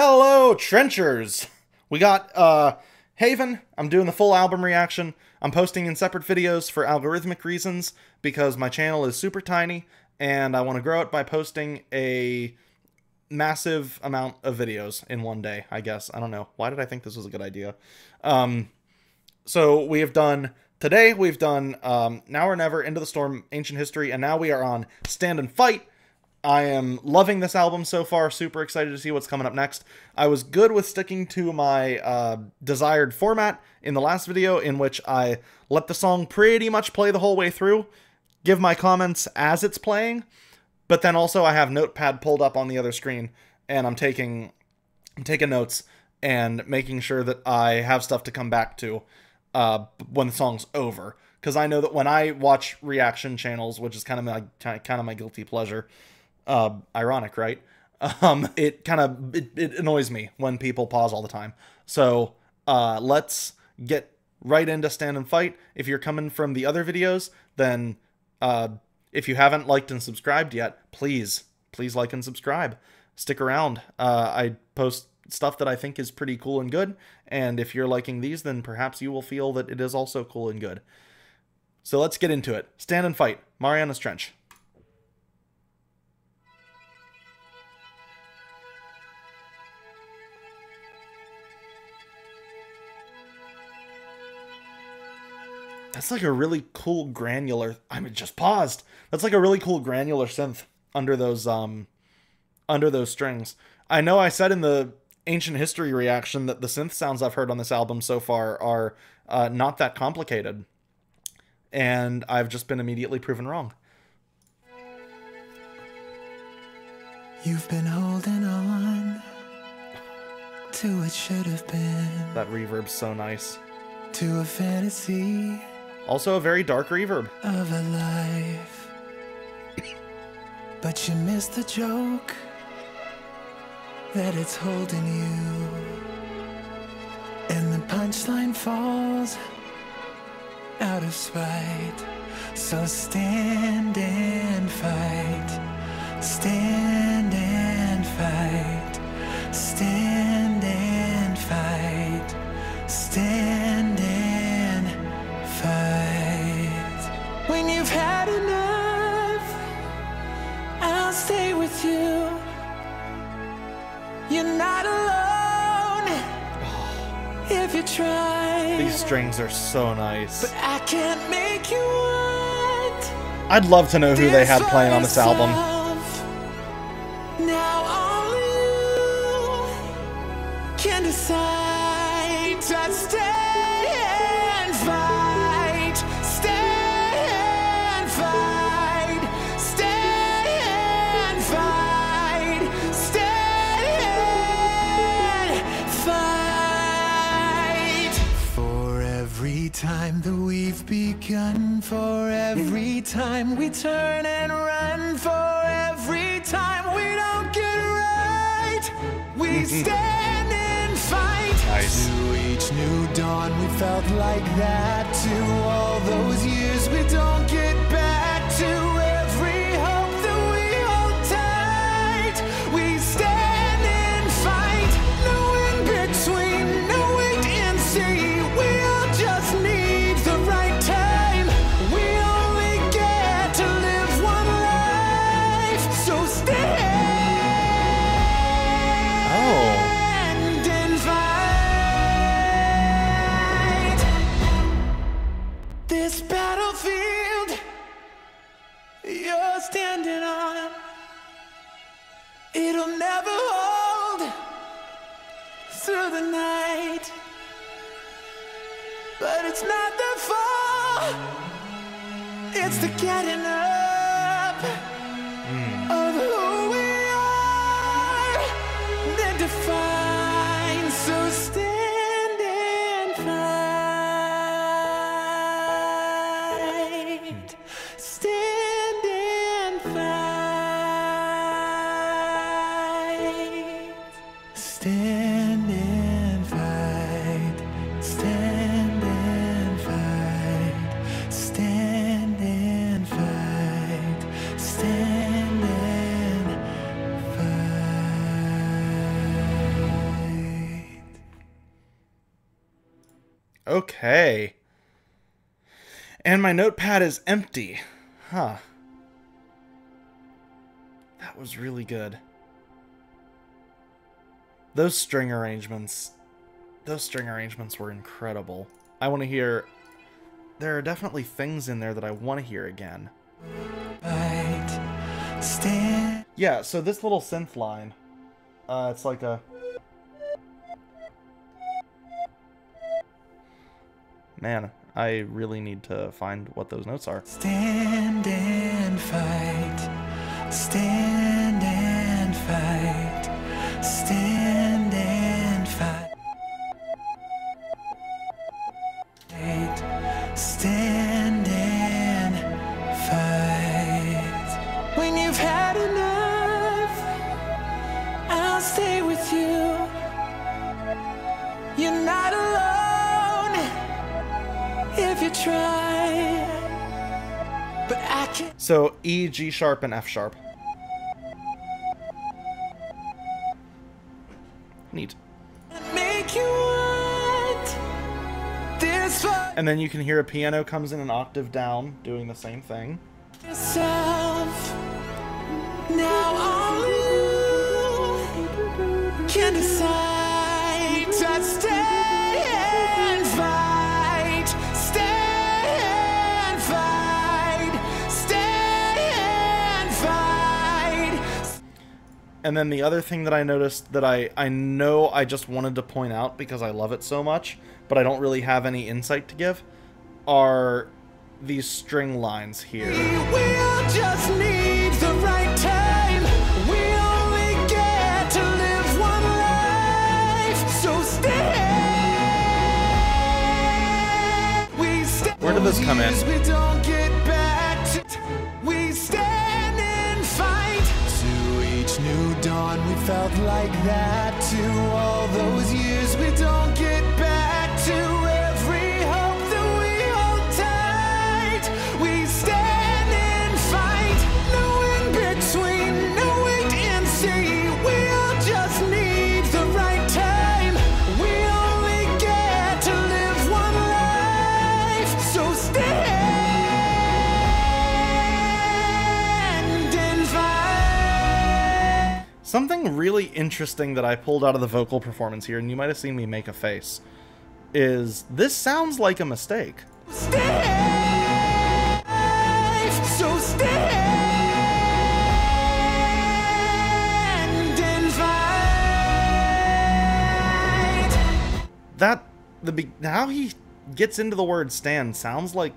Hello, Trenchers! We got, Haven. I'm doing the full album reaction. I'm posting in separate videos for algorithmic reasons because my channel is super tiny and I want to grow it by posting a massive amount of videos in one day, I guess. I don't know. Why did I think this was a good idea? So we have done... Today, we've done Now or Never, Into the Storm, Ancient History, and now we are on Stand and Fight. I am loving this album so far, super excited to see what's coming up next. I was good with sticking to my desired format in the last video, in which I let the song pretty much play the whole way through, give my comments as it's playing, but then also I have Notepad pulled up on the other screen, and I'm taking notes and making sure that I have stuff to come back to when the song's over, because I know that when I watch reaction channels, which is kind of my guilty pleasure, ironic, right? It annoys me when people pause all the time. So let's get right into Stand and Fight. If you're coming from the other videos, then if you haven't liked and subscribed yet, please like and subscribe. Stick around. I post stuff that I think is pretty cool and good, and if you're liking these, then perhaps you will feel that it is also cool and good. So let's get into it. Stand and Fight, Marianas Trench. That's like a really cool granular... I mean, just paused. That's like a really cool granular synth under those strings. I know I said in the Ancient History reaction that the synth sounds I've heard on this album so far are not that complicated. And I've just been immediately proven wrong. You've been holding on to what should have been. That reverb's so nice. To a fantasy. Also a very dark reverb. Of a life. But you missed the joke. That it's holding you, and the punchline falls out of spite. So stand and fight, stand and fight, stand and fight, stand and fight. When you've had enough, I'll stay with you. You're not alone if you try. These strings are so nice. But I can't make you want. I'd love to know who they had playing on this album. Now only you can decide to stay and fight. Stay and fight. Stay and fight. Stay. Every time that we've begun, for every time we turn and run, for every time we don't get right, we stand and fight. Nice. To each new dawn we felt like that, to all those years we don't get back, to every hope that we hold tight, we stand and fight. No in between, no wait and see. Just need the right time. We only get to live one life, so stand and fight. This battlefield you're standing on, it'll never hold through the night. But it's not the fall, it's the getting up of who we are that defines. So stand and fight. Stand and fight. Stand and fight. Stand and fight. Stand and fight. Stand and fight. Okay. And my notepad is empty. Huh. That was really good. Those string arrangements were incredible. I want to hear... There are definitely things in there that I want to hear again. Yeah, so this little synth line, it's like a... Man, I really need to find what those notes are. Stand and fight. Stand and fight. Stand and fight. Stand and fight. When you've had enough, I'll stay with you. You're not alone if you try. But I can't. So E, G sharp, and F sharp. Neat. Make you want this for And then you can hear a piano comes in an octave down, doing the same thing. yourself. Now only you can decide to stay and fight. Stay and fight. Stay and fight. And then the other thing that I noticed that I know I just wanted to point out because I love it so much, but I don't really have any insight to give, are these string lines here. We'll just need the right time. We only get to live one life. So stay. We stay. Where did this come in? We don't get back to. We stand and fight. To each new dawn, we felt like that. To all those years, we don't get back to. Every hope that we hold tight. We stand and fight. No in between, no wait and see. We all just need the right time. We only get to live one life. So stand and fight. Something really interesting that I pulled out of the vocal performance here, and you might have seen me make a face, is this sounds like a mistake. Stand, so stand and fight. How he gets into the word stand sounds like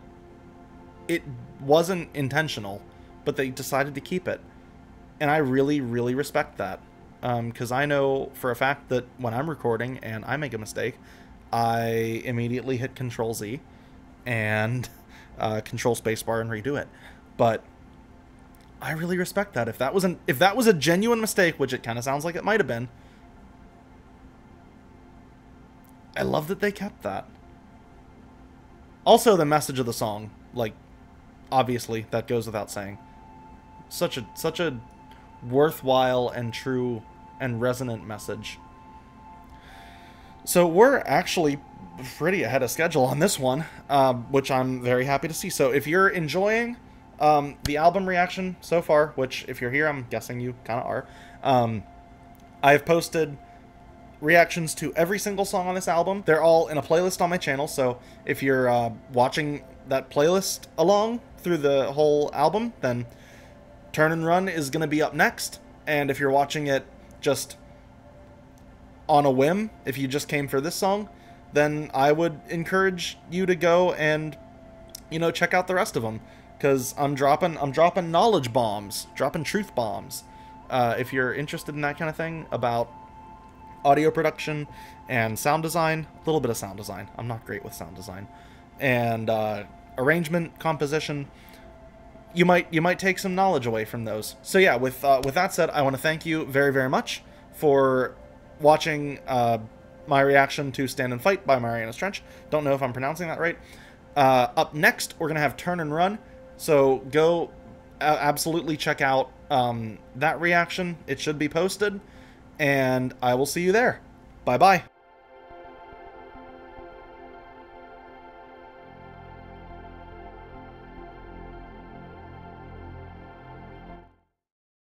it wasn't intentional, but they decided to keep it. And I really, really respect that. Because I know for a fact that when I'm recording and I make a mistake, I immediately hit Control Z and Control Spacebar and redo it. But I really respect that. If that was a genuine mistake, which it kind of sounds like it might have been, I love that they kept that. Also, the message of the song, like, obviously, that goes without saying. Such a worthwhile and true and resonant message. So we're actually pretty ahead of schedule on this one, which I'm very happy to see. So if you're enjoying the album reaction so far, which if you're here, I'm guessing you kind of are, I've posted reactions to every single song on this album. They're all in a playlist on my channel, so if you're watching that playlist along through the whole album, then Turn and Run is going to be up next. And if you're watching it just on a whim, if you just came for this song, then I would encourage you to go and, you know, check out the rest of them, because I'm dropping knowledge bombs, dropping truth bombs. If you're interested in that kind of thing about audio production and sound design, a little bit of sound design. I'm not great with sound design. And arrangement, composition, you might take some knowledge away from those. So yeah, with that said, I want to thank you very, very much for watching my reaction to Stand and Fight by Marianas Trench. Don't know if I'm pronouncing that right. Up next, we're going to have Turn and Run. So go absolutely check out that reaction. It should be posted. And I will see you there. Bye-bye.